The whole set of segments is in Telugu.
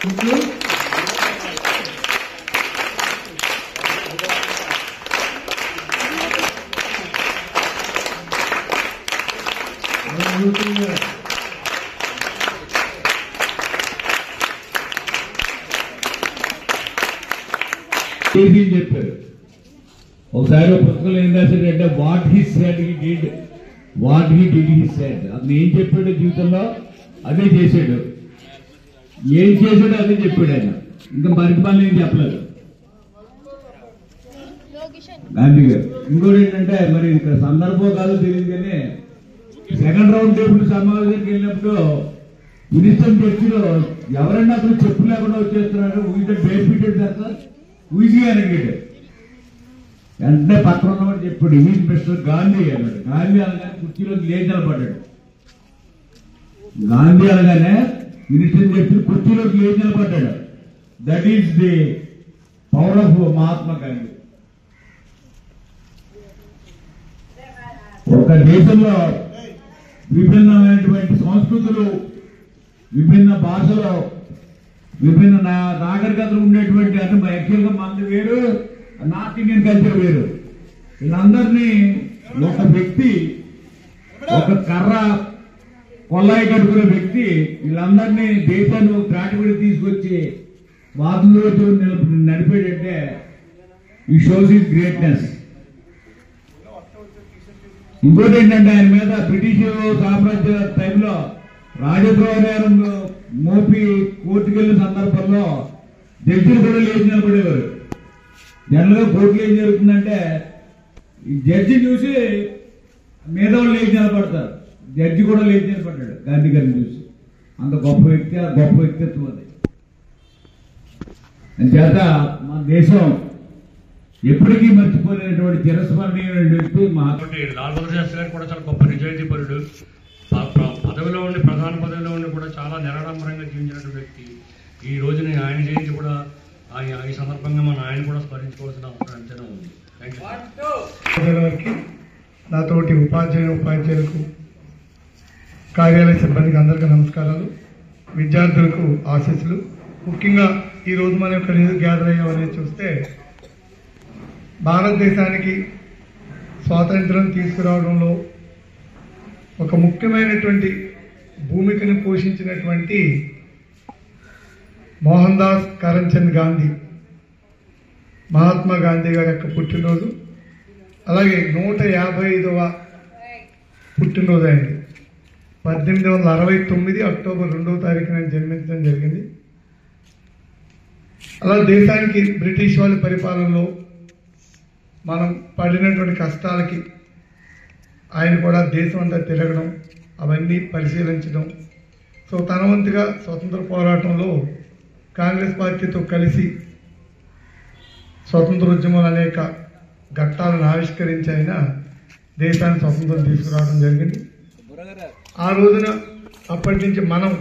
చెప్పారు ఒకసారి పుస్తకంలో ఏం రాశాడంటే what he said he did what he did he said. అతను ఏం చెప్పాడో జీవితంలో అదే చేశాడు, ఏం చేశాడో అదే చెప్పాడు ఆయన. ఇంకా మరికి పనులు ఏం చెప్పలేదు గాంధీ గారు. ఇంకోటి ఏంటంటే మరి ఇక్కడ సందర్భం కాదు తెలియదు కానీ సెకండ్ రౌండ్ టేబుల్ సమావేశానికి వెళ్ళినప్పుడు వినిస్టన్ చర్చిలో ఎవరైనా అసలు చెప్పు లేకుండా వచ్చేస్తున్నారు. బేస్మెంటెడ్ సార్ ఊజీగా అడిగాడు. వెంటనే పక్కన ఉన్నవాడు చెప్పాడు ఈజ్ మిస్టర్ గాంధీ అన్నాడు. గాంధీ అనగానే కుర్చీలోకి లేచి నిలబడ్డాడు. గాంధీ అనగానే వినిస్టన్ చర్చి కుర్చీలోకి లేచి నిలబడ్డాడు. That is the power of Mahatma Gandhi. ఒక దేశంలో విభిన్నమైనటువంటి సంస్కృతులు, విభిన్న భాషలు, విభిన్న నాగరికతలు ఉండేటువంటి అంటే యాక్చువల్గా మంది వేరు, నార్త్ ఇండియన్ కల్చర్ వేరు. వీళ్ళందరినీ ఒక వ్యక్తి ఒక కర్ర కొల్లాయి కట్టుకునే వ్యక్తి వీళ్ళందరినీ దేశాన్ని ఒక త్రాటిపడి తీసుకొచ్చి స్వాతంత్రోద్యమం నడిపేటంటే ఈ షోస్ ఈజ్ గ్రేట్నెస్. ఇంకోటి ఏంటంటే ఆయన మీద బ్రిటిష్ సామ్రాజ్య టైంలో రాజద్రోహ నేరం మోపి కోర్టుకు వెళ్ళిన సందర్భంలో జడ్జిలు కూడా లేచి నిలబడేవారు. జనరల్ గా కోర్టులో ఏం జరుగుతుందంటే ఈ జడ్జి చూసి మీద వాళ్ళు లేచి నిలబడతారు. జడ్జి కూడా లేచి నిలబడ్డాడు గాంధీ గారిని చూసి. అంత గొప్ప వ్యక్తి, గొప్ప వ్యక్తిత్వం అది. అంచేత మన దేశం ఎప్పటికీ మర్చిపోలేనటువంటి చిరస్మరణీయమైన వ్యక్తి లాల్ బహదూర్ శాస్త్రి గారు కూడా చాలా గొప్ప నిజాయితీ పరుడు. పదవిలో ఉండి ప్రధాన పదవిలో ఉండి కూడా చాలా నిరాడంబరంగా జీవించినటువంటి వ్యక్తి. ఈ రోజున ఆయన జయంతి కూడా ఈ సందర్భంగా మనం ఆయన కూడా స్మరించుకోవాల్సిన అవసరం ఎంతైనా ఉంది. నాతోటి ఉపాధ్యాయులకు, కార్యాలయ సిబ్బందికి అందరికీ నమస్కారాలు. విద్యార్థులకు ఆశీస్సులు. ముఖ్యంగా ఈ రోజు మన యొక్క గ్యాదర్ అయ్యామనేది చూస్తే భారతదేశానికి స్వాతంత్రం తీసుకురావడంలో ఒక ముఖ్యమైనటువంటి భూమికను పోషించినటువంటి మోహన్ దాస్ కరంచంద్ గాంధీ, మహాత్మా గాంధీ గారి యొక్క పుట్టినరోజు. అలాగే 155వ పుట్టినరోజు అయింది. 1869 అక్టోబర్ 2వ తారీఖున జన్మించడం జరిగింది. అలా దేశానికి బ్రిటిష్ వాళ్ళ పరిపాలనలో మనం పడినటువంటి కష్టాలకి ఆయన కూడా దేశం అంతా తిరగడం, అవన్నీ పరిశీలించడం. సో తన వంతుగా స్వతంత్ర పోరాటంలో కాంగ్రెస్ పార్టీతో కలిసి స్వతంత్రోద్యమాలు అనేక ఘట్టాలను ఆవిష్కరించి ఆయన దేశానికి స్వతంత్రం తీసుకురావడం జరిగింది. ఆ రోజున అప్పటి నుంచి మనం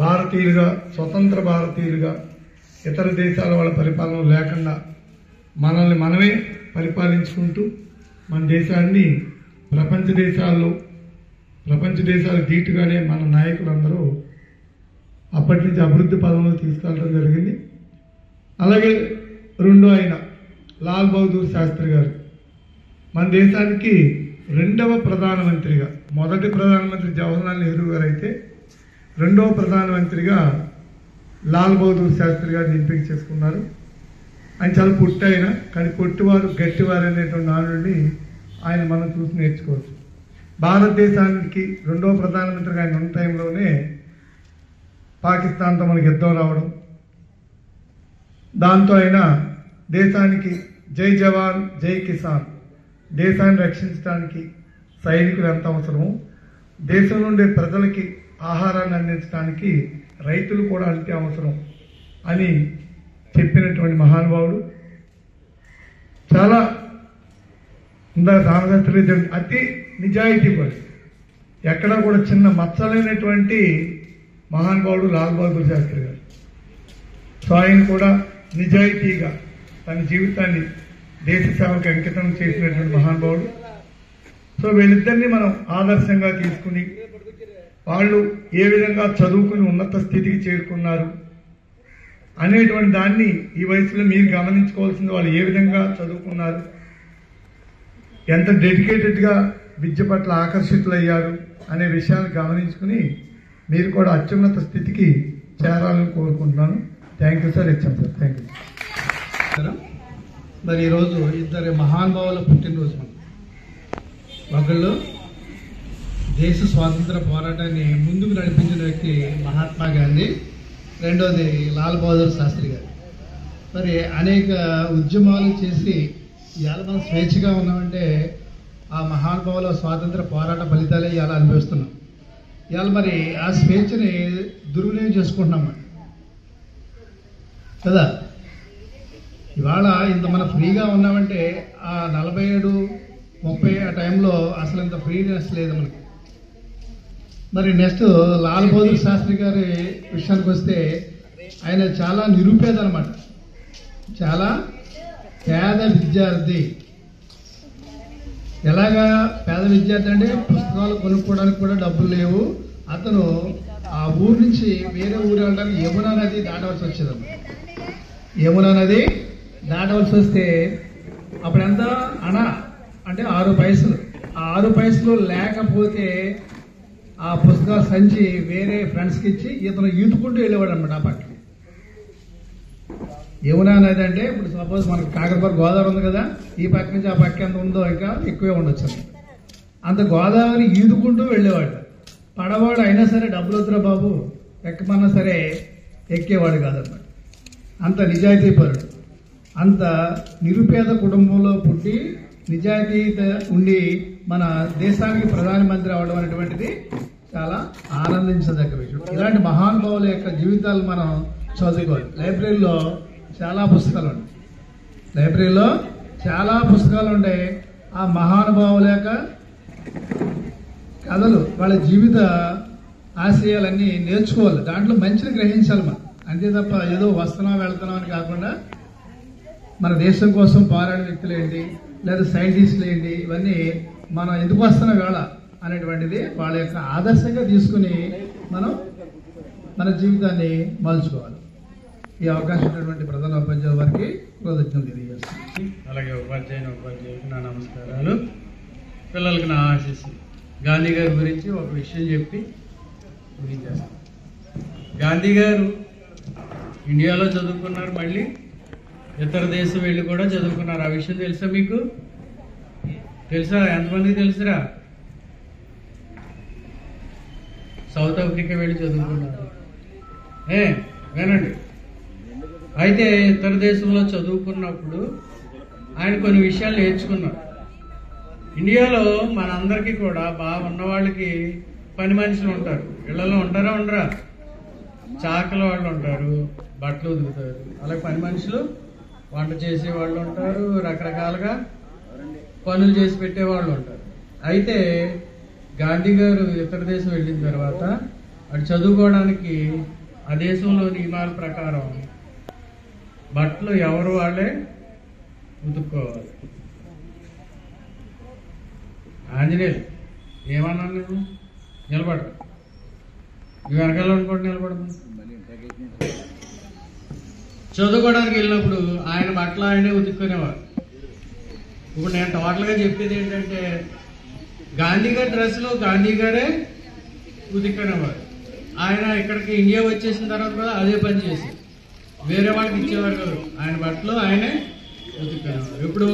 భారతీయులుగా, స్వతంత్ర భారతీయులుగా ఇతర దేశాల వాళ్ళ పరిపాలన లేకుండా మనల్ని మనమే పరిపాలించుకుంటూ మన దేశాన్ని ప్రపంచ దేశాలు ధీటుగానే మన నాయకులందరూ అప్పటి నుంచి అభివృద్ధి పదంలో తీసుకెళ్ళడం జరిగింది. అలాగే రెండో ఆయన లాల్ బహదూర్ శాస్త్రి గారు మన దేశానికి రెండవ ప్రధానమంత్రిగా, మొదటి ప్రధానమంత్రి జవహర్లాల్ నెహ్రూ గారు అయితే రెండవ ప్రధానమంత్రిగా లాల్ బహదూర్ శాస్త్రి గారిని ఎంపిక చేసుకున్నారు. ఆయన చాలా పుట్టైన కానీ పొట్టివారు గట్టివారు అనేటువంటి నానుడిని ఆయన మనం చూసి నేర్చుకోవచ్చు. భారతదేశానికి రెండవ ప్రధానమంత్రిగా ఆయన ఉన్న టైంలోనే పాకిస్తాన్తో మనకి యుద్ధం రావడం, దాంతో ఆయన దేశానికి జై జవాన్ జై కిసాన్, దేశాన్ని రక్షించడానికి సైనికులు ఎంత అవసరమో దేశంలో ఉండే ప్రజలకి ఆహారాన్ని అందించడానికి రైతులు కూడా అంతే అవసరం అని చెప్పినటువంటి మహానుభావుడు. చాలా సామశాస్త్రి అతి నిజాయితీ పడి ఎక్కడా కూడా చిన్న మచ్చలేనటువంటి మహానుభావుడు లాల్ బహదూర్ శాస్త్రి గారు. సో ఆయన కూడా నిజాయితీగా తన జీవితాన్ని దేశ సేవకు అంకితం చేసినటువంటి మహానుభావుడు. సో వీళ్ళిద్దరినీ మనం ఆదర్శంగా తీసుకుని వాళ్ళు ఏ విధంగా చదువుకుని ఉన్నత స్థితికి చేరుకున్నారు, అనేటువంటి దాన్ని ఈ వయసులో మీరు గమనించుకోవాల్సింది. వాళ్ళు ఏ విధంగా చదువుకున్నారు, ఎంత డెడికేటెడ్గా విద్య పట్ల ఆకర్షితులయ్యారు అనే విషయాన్ని గమనించుకుని మీరు కూడా అత్యున్నత స్థితికి చేరాలని కోరుకుంటున్నాను. Thank you sir. ఇచ్చాం సార్. Thank you. మరి ఈరోజు ఇద్దరు మహానుభావుల పుట్టినరోజు. ఒకళ్ళు దేశ స్వాతంత్ర పోరాటాన్ని ముందుకు నడిపించిన వ్యక్తి మహాత్మా గాంధీ, రెండోది లాల్ బహదూర్ శాస్త్రి గారు. మరి అనేక ఉద్యమాలు చేసి ఇవాళ మనం స్వేచ్ఛగా ఉన్నామంటే ఆ మహానుభావుల స్వాతంత్ర పోరాట ఫలితాలే ఇవాళ అనుభవిస్తున్నాం. ఇవాళ మరి ఆ స్వేచ్ఛని దుర్వినియోగం చేసుకుంటున్నాం కదా. ఇవాళ ఇంత మనం ఫ్రీగా ఉన్నామంటే ఆ 47, 30 ఆ టైంలో అసలు ఇంత ఫ్రీనెస్ లేదు మనకి. మరి నెక్స్ట్ లాల్ బహదూర్ శాస్త్రి గారి విషయానికి వస్తే ఆయన చాలా నిరుపేద అనమాట, చాలా పేద విద్యార్థి. ఎలాగా పేద విద్యార్థి అంటే పుస్తకాలు కొనుక్కోవడానికి కూడా డబ్బులు లేవు. అతను ఆ ఊరు నుంచి వేరే ఊరు వెళ్ళడానికి యమునా నది దాటవలసి వచ్చేదన్నమాట. యమునా నది దాటవలసి వస్తే అప్పుడు ఎంత అనా అంటే 6 పైసలు. ఆ 6 పైసలు లేకపోతే ఆ పుస్తకాల సంచి వేరే ఫ్రెండ్స్కి ఇచ్చి ఇతను ఈదుకుంటూ వెళ్ళేవాడు అనమాట. ఆ పక్కన యమునా నది అంటే ఇప్పుడు సపోజ్ మనకి కాకరపల్లి గోదావరి ఉంది కదా, ఈ పక్క నుంచి ఆ పక్క ఎంత ఉందో ఇంకా ఎక్కువే ఉండొచ్చు. అంత గోదావరి ఈదుకుంటూ వెళ్ళేవాడు. పడవాడు అయినా సరే డబ్బులు వద్దురా బాబు ఎక్కమన్నా సరే ఎక్కేవాడు కాదన్నమాట. అంత నిజాయితీపరుడు. అంత నిరుపేద కుటుంబంలో పుట్టి నిజాయితీ ఉండి మన దేశానికి ప్రధానమంత్రి అవడం అనేటువంటిది చాలా ఆనందించదగ్గ విషయం. ఇలాంటి మహానుభావుల యొక్క జీవితాలు మనం చదువుకోవాలి. లైబ్రరీలో చాలా పుస్తకాలు ఉంటాయి. లైబ్రరీలో చాలా పుస్తకాలు ఉంటాయి. ఆ మహానుభావుల యొక్క కథలు, వాళ్ళ జీవిత ఆశయాలన్నీ నేర్చుకోవాలి. దాంట్లో మంచిని గ్రహించాలి మనం. అంతే తప్ప ఏదో వస్తున్నాం వెళ్తున్నాం అని కాకుండా మన దేశం కోసం పోరాడిన వ్యక్తులు ఏంటి, లేదా సైంటిస్టులు ఏంటి, ఇవన్నీ మనం ఎందుకు వస్తున్న వేళ అనేటువంటిది వాళ్ళ యొక్క ఆదర్శంగా తీసుకుని మనం మన జీవితాన్ని మలుచుకోవాలి. ఈ అవకాశం ఉన్నటువంటి ప్రధాన ఉపాధ్యాయుల వారికి కృతజ్ఞతలు తెలియజేస్తాను. అలాగే ఉపాధ్యాయులకు నా నమస్కారాలు, పిల్లలకు నా ఆశీస్సు. గాంధీ గారి గురించి ఒక విషయం చెప్పి ముగించేస్తాను. గాంధీ గారు ఇండియాలో చదువుకున్నారు, మళ్ళీ ఇతర దేశం వెళ్ళి కూడా చదువుకున్నారు. ఆ విషయం తెలుసా మీకు? తెలుసా? ఎంతమందికి తెలుసురా? సౌత్ ఆఫ్రికా వెళ్ళి చదువుకున్నారు. వినండి. అయితే ఇతర దేశంలో చదువుకున్నప్పుడు ఆయన కొన్ని విషయాలు నేర్చుకున్నారు. ఇండియాలో మనందరికీ కూడా బాగా ఉన్న వాళ్ళకి పని మనుషులు ఉంటారు. ఇళ్లలో ఉంటారా ఉండరా? చాకల వాళ్ళు ఉంటారు, బట్టలు ఉతుకుతారు. అలాగే పని మనుషులు వంట చేసే వాళ్ళు ఉంటారు, రకరకాలుగా పనులు చేసి పెట్టే వాళ్ళు ఉంటారు. అయితే గాంధీ గారు ఇతర దేశం వెళ్ళిన తర్వాత అటు చదువుకోవడానికి ఆ దేశంలో నియమాల ప్రకారం బట్టలు ఎవరు వాళ్ళే ఉతుక్కోవాలి. ఆంజనేయులు ఏమన్నాను నేను? నిలబడరు. నువ్వు వెనకాల అనుకోండి, నిలబడదు. చదువుకోవడానికి వెళ్ళినప్పుడు ఆయన బట్టలు ఆయనే ఉతుక్కునేవారు. ఇప్పుడు నేను టోటల్గా చెప్పేది ఏంటంటే గాంధీ గారి డ్రెస్సులు గాంధీ గారే ఉతుక్కునేవారు. ఆయన ఇక్కడికి ఇండియా వచ్చేసిన తర్వాత కూడా అదే పని చేసి వేరే వాళ్ళకి ఇచ్చేవారు కాదు. ఆయన బట్టలు ఆయనే ఉతుక్కునేవారు. ఇప్పుడు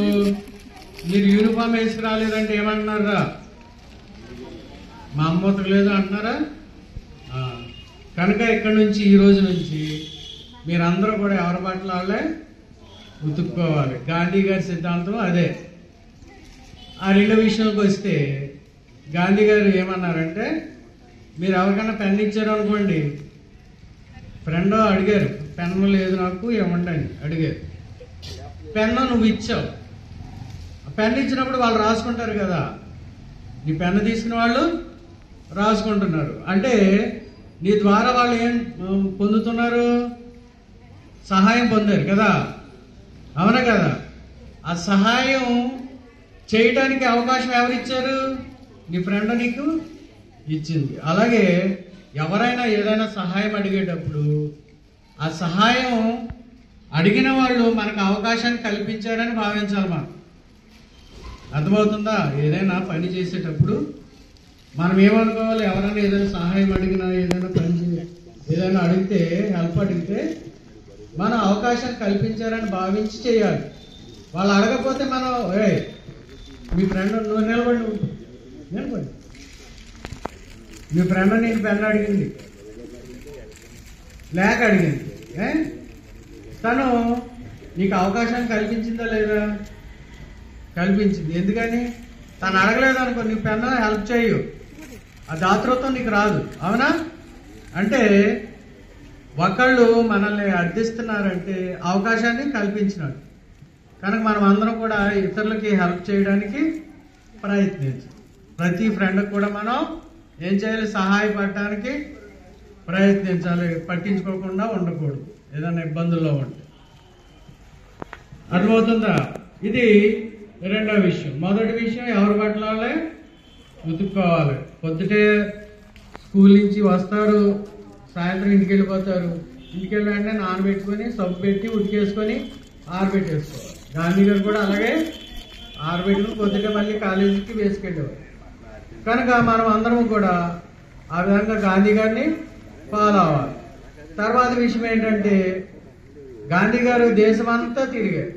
మీరు యూనిఫామ్ వేసుకురాలేదంటే ఏమంటున్నారా? మా అమ్మ ఉతకలేదు అంటున్నారా? కనుక ఇక్కడ నుంచి ఈ రోజు నుంచి మీరందరూ కూడా ఎవరి బట్టలు వాళ్ళే ఉతుక్కోవాలి. గాంధీ గారి సిద్ధాంతం అదే. ఆ రెండో విషయానికి వస్తే గాంధీ గారు ఏమన్నారంటే, మీరు ఎవరికైనా పెన్ ఇచ్చారు అనుకోండి, ఫ్రెండ్ అడిగారు పెన్ను లేదు నాకు ఇవ్వండి అని అడిగారు. పెన్ను నువ్వు ఇచ్చావు. పెన్ను ఇచ్చినప్పుడు వాళ్ళు రాసుకుంటారు కదా, నీ పెన్ను తీసుకున్న వాళ్ళు రాసుకుంటున్నారు. అంటే నీ ద్వారా వాళ్ళు ఏం పొందుతున్నారు? సహాయం పొందారు కదా, అవునా కదా? ఆ సహాయం చేయడానికి అవకాశం ఎవరిచ్చారు? నీ ఫ్రెండ్ నీకు ఇచ్చింది. అలాగే ఎవరైనా ఏదైనా సహాయం అడిగేటప్పుడు ఆ సహాయం అడిగిన వాళ్ళు మనకు అవకాశాన్ని కల్పించారని భావించాలి. మనం అర్థమవుతుందా? ఏదైనా పని చేసేటప్పుడు మనం ఏమనుకోవాలి? ఎవరైనా ఏదైనా సహాయం అడిగినా, ఏదైనా పని ఏదైనా అడిగితే, హెల్ప్ అడిగితే మనం అవకాశం కల్పించారని భావించి చేయాలి. వాళ్ళు అడగకపోతే మనం మీ ఫ్రెండ్ నువ్వు నిలబడి మీ ఫ్రెండ్ నేను పెన్ అడిగింది, లేక అడిగింది, తను నీకు అవకాశం కల్పించిందా లేదా? కల్పించింది. ఎందుకని? తను అడగలేదు అనుకో, నీ పెన్ను హెల్ప్ చేయు, ఆ దాతృత్వం నీకు రాదు. అవునా? అంటే ఒకళ్ళు మనల్ని అర్థిస్తున్నారంటే అవకాశాన్ని కల్పించినాడు కనుక మనం అందరం కూడా ఇతరులకి హెల్ప్ చేయడానికి ప్రయత్నించాలి. ప్రతి ఫ్రెండ్కి కూడా మనం ఏం చేయాలి? సహాయపడటానికి ప్రయత్నించాలి. పట్టించుకోకుండా ఉండకూడదు ఏదైనా ఇబ్బందుల్లో ఉంటే. అర్థమవుతుందా? ఇది రెండో విషయం. మొదటి విషయం ఎవరి బట్టలు వాళ్ళే ఉతుక్కోవాలి. పొద్దుటే స్కూల్ నుంచి వస్తారు, సాయంత్రం ఇంటికి వెళ్ళిపోతారు. ఇంటికి వెళ్ళాలంటే నానబెట్టుకొని సబ్బు పెట్టి ఉతికేసుకొని ఆరబెట్టేసుకోవాలి. గాంధీ గారు కూడా అలాగే ఆరబెట్టుకుని పొద్దుటే మళ్ళీ కాలేజీకి వేసుకెళ్ళేవారు. కనుక మనం అందరం కూడా ఆ విధంగా గాంధీ గారిని ఫాలో అవ్వాలి. తర్వాత విషయం ఏంటంటే గాంధీ గారు దేశమంతా తిరిగారు.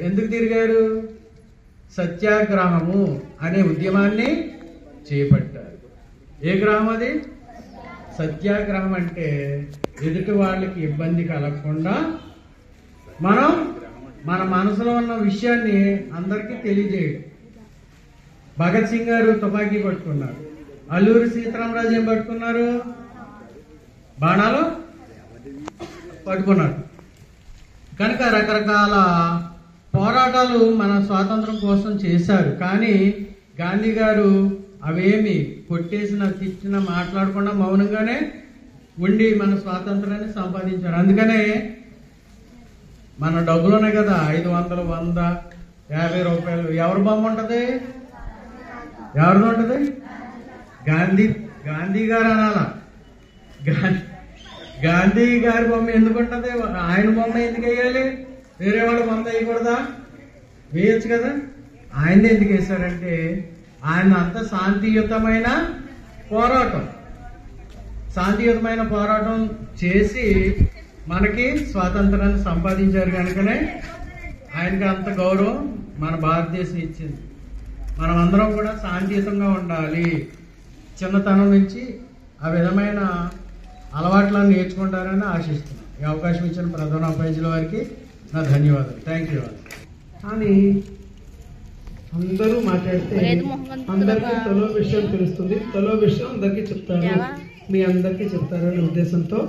ఎందుకు తిరిగారు? సత్యాగ్రహము అనే ఉద్యమాన్ని చేపట్టారు. ఏ గ్రహం అది? సత్యాగ్రహం అంటే ఎదుటి వాళ్ళకి ఇబ్బంది కలగకుండా మనం మన మనసులో ఉన్న విషయాన్ని అందరికీ తెలియజేయడం. భగత్ సింగ్ గారు తుపాకీ పట్టుకున్నారు. అల్లూరి సీతారామరాజు ఏం పట్టుకున్నారు? బాణాలు పట్టుకున్నారు. కనుక రకరకాల పోరాటాలు మన స్వాతంత్రం కోసం చేశారు. కానీ గాంధీ గారు అవేమి కొట్టేసిన, తిట్టిన, మాట్లాడకుండా మౌనంగానే ఉండి మన స్వాతంత్రాన్ని సంపాదించారు. అందుకనే మన డబ్బులు ఉన్నాయి కదా, 500, 100, 50 రూపాయలు ఎవరి బొమ్మ ఉంటుంది? ఎవరిది ఉంటుంది? గాంధీ గారు అనాలా? గాంధీ గారి బొమ్మ ఎందుకు ఉంటుంది? ఆయన బొమ్మ ఎందుకు వేయాలి? వేరే వాళ్ళ బొమ్మ వేయకూడదా? వేయచ్చు కదా. ఆయన ఎందుకు వేశారంటే ఆయన అంత శాంతియుతమైన పోరాటం చేసి మనకి స్వాతంత్రాన్ని సంపాదించారు. కనుకనే ఆయనకి అంత గౌరవం మన భారతదేశం ఇచ్చింది. మనం అందరం కూడా శాంతియుతంగా ఉండాలి. చిన్నతనం నుంచి ఆ విధమైన అలవాట్లను నేర్చుకుంటారని ఆశిస్తున్నాను. ఈ అవకాశం ఇచ్చిన ప్రధానోపాధ్యాయుల వారికి నా ధన్యవాదాలు. Thank you. కానీ అందరూ మాట్లాడితే అందరికీ తలో విషయం తెలుస్తుంది. తలో విషయం అందరికీ చెప్తారు, మీ అందరికీ చెప్తారనే ఉద్దేశంతో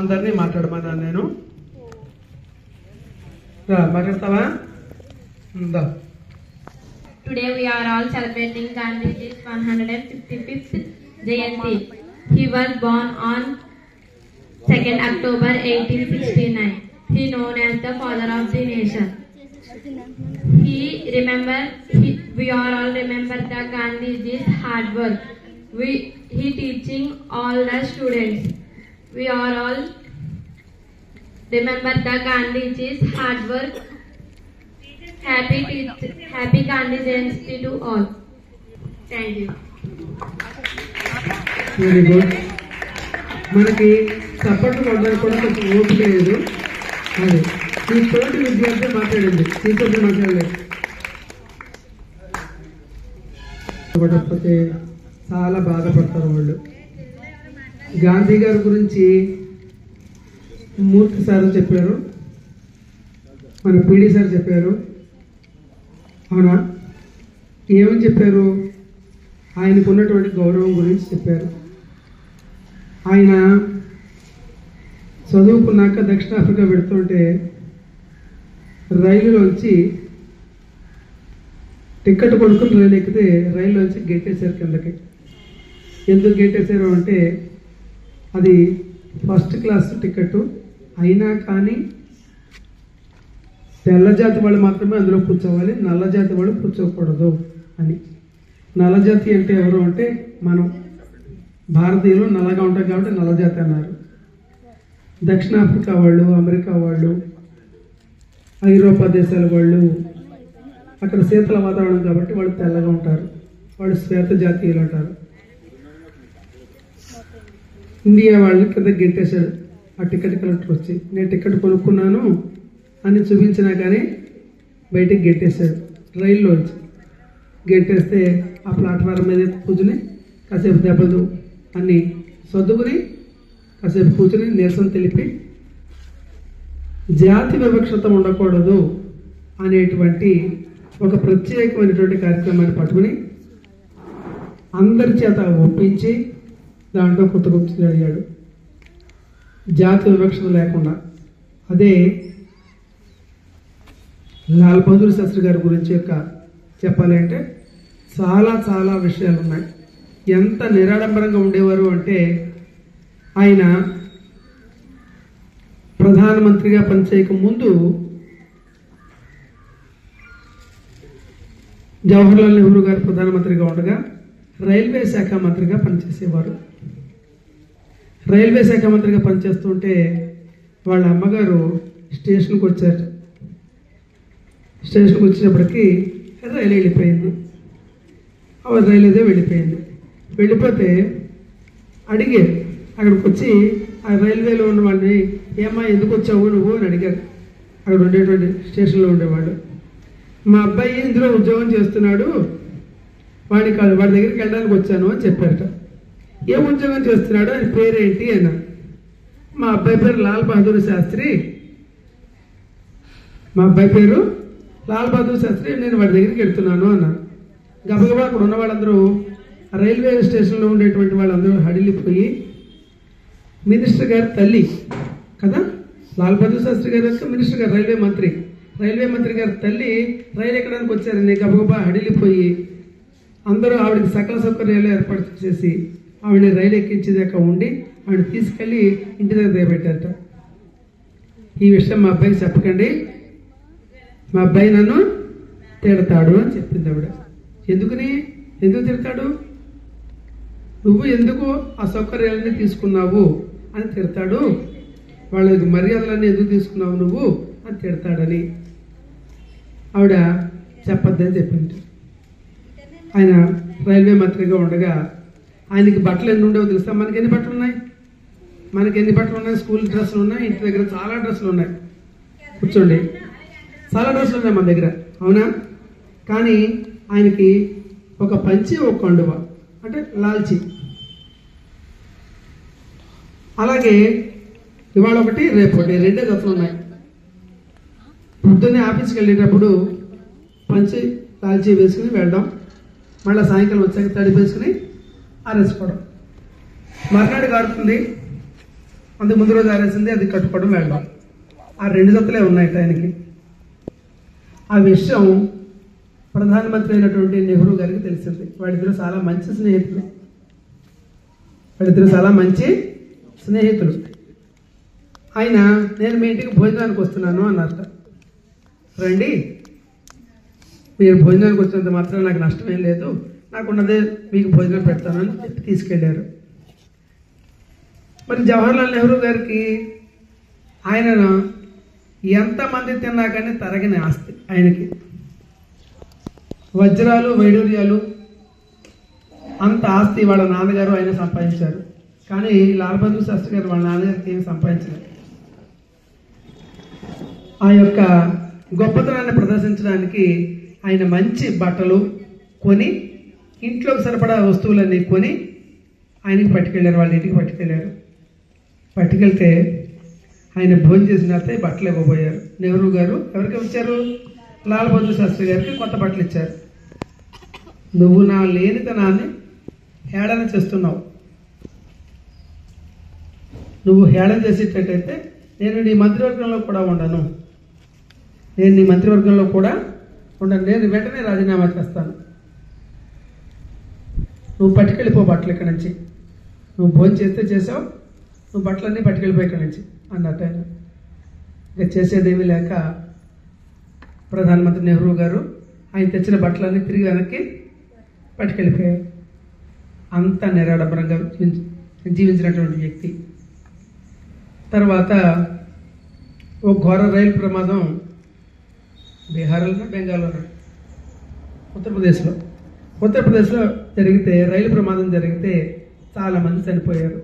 అందరినీ మాట్లాడమన్నాను నేను. మాట్లాడతావా? Today we are all celebrating Gandhiji's 155th Jayanti. He was born on 2nd October 1869. He known as the father of the nation. We are all remember the Gandhiji's hard work. He teaching all the students. We are all remember the Gandhiji's hard work. Happy Gandhi Jayanti to all. Thank you. Very good. మనకి చప్పట్లు కొట్టడానికి కూడా కొంచెం ఓపిక లేదు. అదే ఈ తోటి విద్యార్థి మాట్లాడింది, టీచర్లు మాట్లాడలేదు. పడకపోతే చాలా బాధపడతారు వాళ్ళు. గాంధీ గారి గురించి మూర్తి సార్ చెప్పారు, మన పీడి సార్ చెప్పారు. అవునా? ఏమని చెప్పారు? ఆయనకు ఉన్నటువంటి గౌరవం గురించి చెప్పారు. ఆయన చదువుకున్నాక దక్షిణాఫ్రికా పెడుతుంటే రైలులోంచి టికెట్ కొనుక్కుని రైలు ఎక్కితే రైలులోంచి గెట్టేశారు కిందకి. ఎందుకు గెట్టేశారు అంటే అది ఫస్ట్ క్లాస్ టికెట్ అయినా కానీ తెల్ల జాతి వాళ్ళు మాత్రమే అందులో కూర్చోవాలి, నల్ల జాతి వాళ్ళు కూర్చోకూడదు అని. నల్ల జాతి అంటే ఎవరు అంటే మనం. భారతీయులు నల్లగా ఉంటారు కాబట్టి నల్లజాతి అన్నారు. దక్షిణాఫ్రికా వాళ్ళు, అమెరికా వాళ్ళు, ఐరోపా దేశాల వాళ్ళు అక్కడ శీతల వాతావరణం కాబట్టి వాళ్ళు తెల్లగా ఉంటారు, వాళ్ళు శ్వేత జాతీయులు అంటారు. ఇండియా వాళ్ళని కింద గెంటేశాడు ఆ టికెట్ కలెక్టర్ వచ్చి. నేను టికెట్ కొనుక్కున్నాను అని చూపించినా కానీ బయటికి గెంటేశాడు. రైల్లో వచ్చి గెంటేస్తే ఆ ప్లాట్ఫారం మీద కూర్చుని కాసేపు దెబ్బలు అన్నీ సర్దుకుని కాసేపు కూర్చుని నిరసన తెలిపి జాతి వివక్షత ఉండకూడదు అనేటువంటి ఒక ప్రత్యేకమైనటువంటి కార్యక్రమాన్ని పట్టుకుని అందరి చేత ఒప్పించి దాంట్లో కొత్త అడిగాడు, జాతి వివక్షత లేకుండా. అదే లాల్ బహదూర్ శాస్త్రి గారి గురించి చెప్పాలి అంటే చాలా చాలా విషయాలు ఉన్నాయి. ఎంత నిరాడంబరంగా ఉండేవారు అంటే ఆయన ప్రధానమంత్రిగా పనిచేయక ముందు జవహర్లాల్ నెహ్రూ గారు ప్రధానమంత్రిగా ఉండగా రైల్వే శాఖ మంత్రిగా పనిచేసేవారు. రైల్వే శాఖ మంత్రిగా పనిచేస్తుంటే వాళ్ళ అమ్మగారు స్టేషన్కి వచ్చారు. స్టేషన్కి వచ్చినప్పటికీ రైలు వెళ్ళిపోయింది. రైలు అదే వెళ్ళిపోయింది. వెళ్ళిపోతే అడిగారు, అక్కడికి వచ్చి ఆ రైల్వేలో ఉన్న వాళ్ళని, ఏమ్మా ఎందుకు వచ్చావు నువ్వు అని అడిగారు. అక్కడ ఉండేటువంటి స్టేషన్లో ఉండేవాడు. మా అబ్బాయి ఇందులో ఉద్యోగం చేస్తున్నాడు, వాడి దగ్గరికి వెళ్ళడానికి వచ్చాను అని చెప్పారట. ఏం ఉద్యోగం చేస్తున్నాడు, ఆయన పేరేంటి అన్నారు. మా అబ్బాయి పేరు లాల్ బహదూర్ శాస్త్రి, మా అబ్బాయి పేరు లాల్ బహదూర్ శాస్త్రి, నేను వాడి దగ్గరికి వెళ్తున్నాను అన్నారు. గబగబా అక్కడ ఉన్న వాళ్ళందరూ, రైల్వే స్టేషన్లో ఉండేటువంటి వాళ్ళందరూ హడిలిపోయి, మినిస్టర్ గారి తల్లి కదా లాల్ బహదూర్ శాస్త్రి గారు యొక్క మినిస్టర్ గారు, రైల్వే మంత్రి గారి తల్లి రైలు ఎక్కడానికి వచ్చారని గబగబా హడిలిపోయి అందరూ ఆవిడకి సకల సౌకర్యాలు ఏర్పాటు చేసి ఆవిడని రైలు ఎక్కించేదాకా ఉండి ఆవిడ తీసుకెళ్ళి ఇంటి దగ్గర దిగబెట్టారట. ఈ విషయం మా అబ్బాయికి చెప్పకండి, మా అబ్బాయి నన్ను తిడతాడు అని చెప్పింది ఆవిడ. ఎందుకు తిడతాడు, నువ్వు ఎందుకు ఆ సౌకర్యాలన్నీ తీసుకున్నావు అని తిడతాడు, వాళ్ళ మర్యాదలన్నీ ఎందుకు తీసుకున్నావు నువ్వు అని తిడతాడని ఆవిడ చెప్పొద్దని చెప్పింది. ఆయన రైల్వే మంత్రిగా ఉండగా ఆయనకి బట్టలు ఎన్ని ఉండేవో తెలుసా? మనకి ఎన్ని బట్టలు ఉన్నాయి? స్కూల్ డ్రెస్సులు ఉన్నాయి, ఇంటి దగ్గర చాలా డ్రెస్సులు ఉన్నాయి, కూర్చోండి, చాలా డ్రెస్సులు ఉన్నాయి మన దగ్గర, అవునా? కానీ ఆయనకి ఒక పంచి, ఒక కండువ, అంటే లాల్చి. అలాగే ఇవాళ ఒకటి, రేపు ఒకటి, 2 జతలు ఉన్నాయి. పొద్దున్నే ఆఫీస్కి వెళ్ళేటప్పుడు పంచి లాల్చి వేసుకుని వెళ్ళడం, మళ్ళీ సాయంకాలం వచ్చాక తడి వేసుకుని ఆరేసుకోవడం. మర్నాడు కారుతుంది, అందుకు ముందు రోజు ఆరేసింది అది కట్టుకోవడం, వెళ్ళడం. ఆ 2 జతలే ఉన్నాయి ఆయనకి. ఆ విషయం ప్రధానమంత్రి అయినటువంటి నెహ్రూ గారికి తెలిసింది. వాళ్ళిద్దరూ చాలా మంచి స్నేహితులు. ఆయన, నేను మీ ఇంటికి భోజనానికి వస్తున్నాను అన్నారట. రండి, మీరు భోజనానికి వచ్చినంత మాత్రం నాకు నష్టమేం లేదు, నాకున్నదే మీకు భోజనం పెడతానని చెప్పి తీసుకెళ్లారు. మరి జవహర్లాల్ నెహ్రూ గారికి ఆయన ఎంతమంది తిన్నా కానీ తరగని ఆస్తి ఆయనకి. వజ్రాలు, వైడూర్యాలు, అంత ఆస్తి వాళ్ళ నాన్నగారు ఆయన సంపాదించారు. కానీ లాల్ బహదూర్ శాస్త్రి గారు వాళ్ళ నాన్నగారికి ఏమి సంపాదించలేదు. ఆ యొక్క గొప్పతనాన్ని ప్రదర్శించడానికి ఆయన మంచి బట్టలు కొని, ఇంట్లోకి సరిపడా వస్తువులన్నీ కొని ఆయనకి పట్టుకెళ్ళారు, వాళ్ళ ఇంటికి పట్టుకెళ్ళారు. పట్టుకెళ్తే ఆయన భోజనం చేసిన తర్వాత బట్టలు ఇవ్వబోయారు. నెహ్రూ గారు ఎవరికి ఇచ్చారు? లాల్ బహదూర్ శాస్త్రి గారికి కొత్త బట్టలు ఇచ్చారు. నువ్వు నా లేనితనాన్ని హేళన చేస్తున్నావు, నువ్వు హేళన చేసేటట్టయితే నేను నీ మంత్రివర్గంలో కూడా ఉండను, నేను వెంటనే రాజీనామా చేస్తాను, నువ్వు పట్టుకెళ్ళిపో బట్టలు ఇక్కడి నుంచి, నువ్వు భోజనం చేస్తే చేసావు, నువ్వు బట్టలన్నీ పట్టుకెళ్ళిపోయి ఇక్కడి నుంచి అన్నట్టు. ఆయన ఇక చేసేదేమీ లేక ప్రధానమంత్రి నెహ్రూ గారు ఆయన తెచ్చిన బట్టలన్నీ తిరిగి వెనక్కి పట్టుకెళ్ళిపోయారు. అంత నిరాడంబరంగా జీవించినటువంటి వ్యక్తి. తర్వాత ఓ ఘోర రైలు ప్రమాదం బీహార్లో బెంగాల్లో ఉత్తరప్రదేశ్లో జరిగితే రైలు ప్రమాదం జరిగితే చాలామంది చనిపోయారు.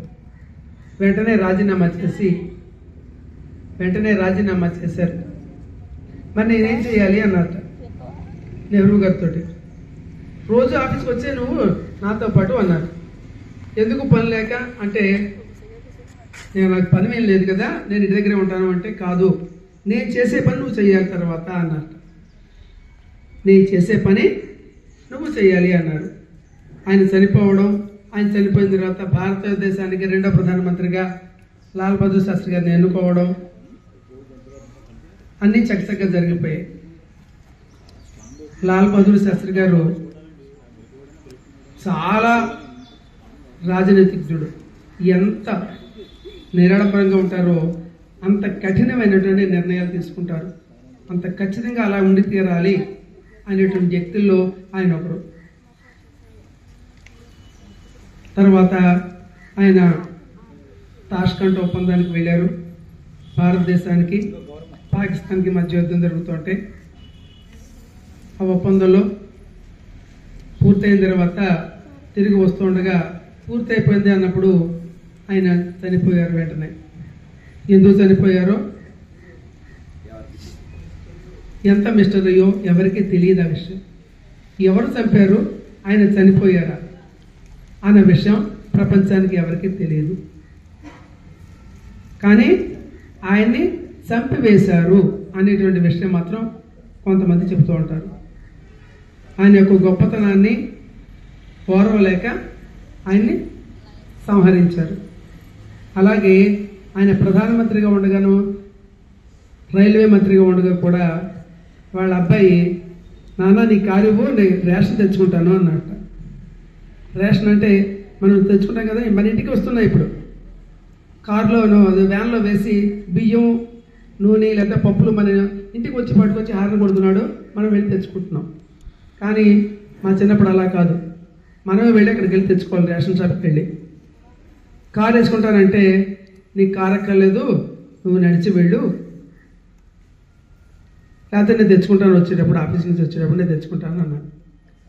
వెంటనే రాజీనామా చేశారు. మరి నేనేం చేయాలి అన్నట్ట నెహ్రూ గారితో. రోజు ఆఫీస్కి వచ్చే నువ్వు నాతో పాటు అన్నారు. ఎందుకు పని లేక అంటే నాకు పని ఏం లేదు కదా, నేను ఇంటి దగ్గరే ఉంటాను అంటే, కాదు నేను చేసే పని నువ్వు చేయాలి తర్వాత అన్నట్టు. నేను చేసే పని నువ్వు చేయాలి అన్నారు. ఆయన చనిపోయిన తర్వాత భారతదేశానికి రెండో ప్రధానమంత్రిగా లాల్ బహదూర్ శాస్త్రి గారిని ఎన్నుకోవడం అన్నీ చక్కచక్కగా జరిగిపోయాయి. లాల్ బహదూర్ శాస్త్రి గారు చాలా రాజనీతిజ్ఞుడు. ఎంత నిరాడంబరంగా ఉంటారో అంత కఠినమైనటువంటి నిర్ణయాలు తీసుకుంటారు. అంత ఖచ్చితంగా అలా ఉండి తీరాలి అనేటువంటి వ్యక్తుల్లో ఆయన ఒకరు. తర్వాత ఆయన తాష్కంట్ ఒప్పందానికి వెళ్ళారు. భారతదేశానికి పాకిస్తాన్కి మధ్య యుద్ధం జరుగుతుంటే ఆ ఒప్పందంలో పూర్తయిన తర్వాత తిరిగి వస్తుండగా పూర్తయిపోయింది అన్నప్పుడు ఆయన చనిపోయారు. వెంటనే ఎందుకు చనిపోయారో ఎంత మిస్టర్ అయ్యో ఎవరికి తెలియదు. ఆ విషయం ఎవరు చంపారు, ఆయన చనిపోయారా అన్న విషయం ప్రపంచానికి ఎవరికి తెలియదు. కానీ ఆయన్ని చంపివేశారు అనేటువంటి విషయం మాత్రం కొంతమంది చెబుతూ ఉంటారు. ఆయన యొక్క గొప్పతనాన్ని ఓర్వలేక ఆయన్ని సంహరించారు. అలాగే ఆయన ప్రధానమంత్రిగా ఉండగాను రైల్వే మంత్రిగా ఉండగా కూడా వాళ్ళ అబ్బాయి, నాన్న నీ కారు ఇవ్వు, నేను రేషన్ తెచ్చుకుంటాను అన్నట్ట. రేషన్ అంటే మనం తెచ్చుకుంటాం కదా, మన ఇంటికి వస్తున్నాయి ఇప్పుడు. కారులో వ్యాన్లో వేసి బియ్యం నూనె లేదా పప్పులు మన ఇంటికి వచ్చి పట్టుకొచ్చి హారన కొడుతున్నాడు, మనం వెళ్ళి తెచ్చుకుంటున్నాం. కానీ మా చిన్నప్పుడు అలా కాదు, మనమే వెళ్ళి అక్కడికి వెళ్ళి తెచ్చుకోవాలి. రేషన్ షాప్కి వెళ్ళి కారు వేసుకుంటానంటే నీకు కారు అక్కర్లేదు, నువ్వు నడిచి వెళ్ళు, లేకపోతే నేను తెచ్చుకుంటాను వచ్చేటప్పుడు, ఆఫీస్ నుంచి వచ్చేటప్పుడు నేను తెచ్చుకుంటాను అన్నాడు.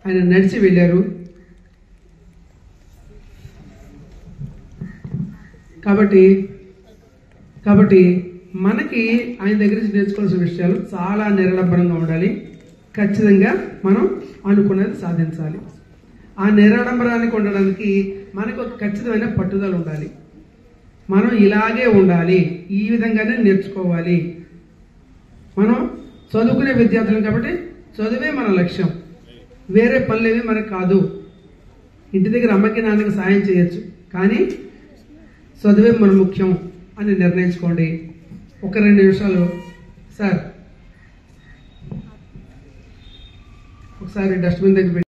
ఆయన నడిచి వెళ్ళారు. కాబట్టి మనకి ఆయన దగ్గర నుంచి నేర్చుకోవాల్సిన విషయాలు చాలా నిరాడంబరంగా ఉండాలి. ఖచ్చితంగా మనం అనుకున్నది సాధించాలి. ఆ నిరాడంబరానికి ఉండడానికి మనకు ఒక ఖచ్చితమైన పట్టుదల ఉండాలి. మనం ఇలాగే ఉండాలి, ఈ విధంగానే నేర్చుకోవాలి. మనం చదువుకునే విద్యార్థులం కాబట్టి చదువే మన లక్ష్యం, వేరే పనులేవి మనకు కాదు. ఇంటి దగ్గర అమ్మకి నాన్నకి సాయం చేయొచ్చు, కానీ చదువే మన ముఖ్యం అని నిర్ణయించుకోండి. ఒక 2 నిమిషాలు సార్ ఒకసారి డస్ట్బిన్ దగ్గర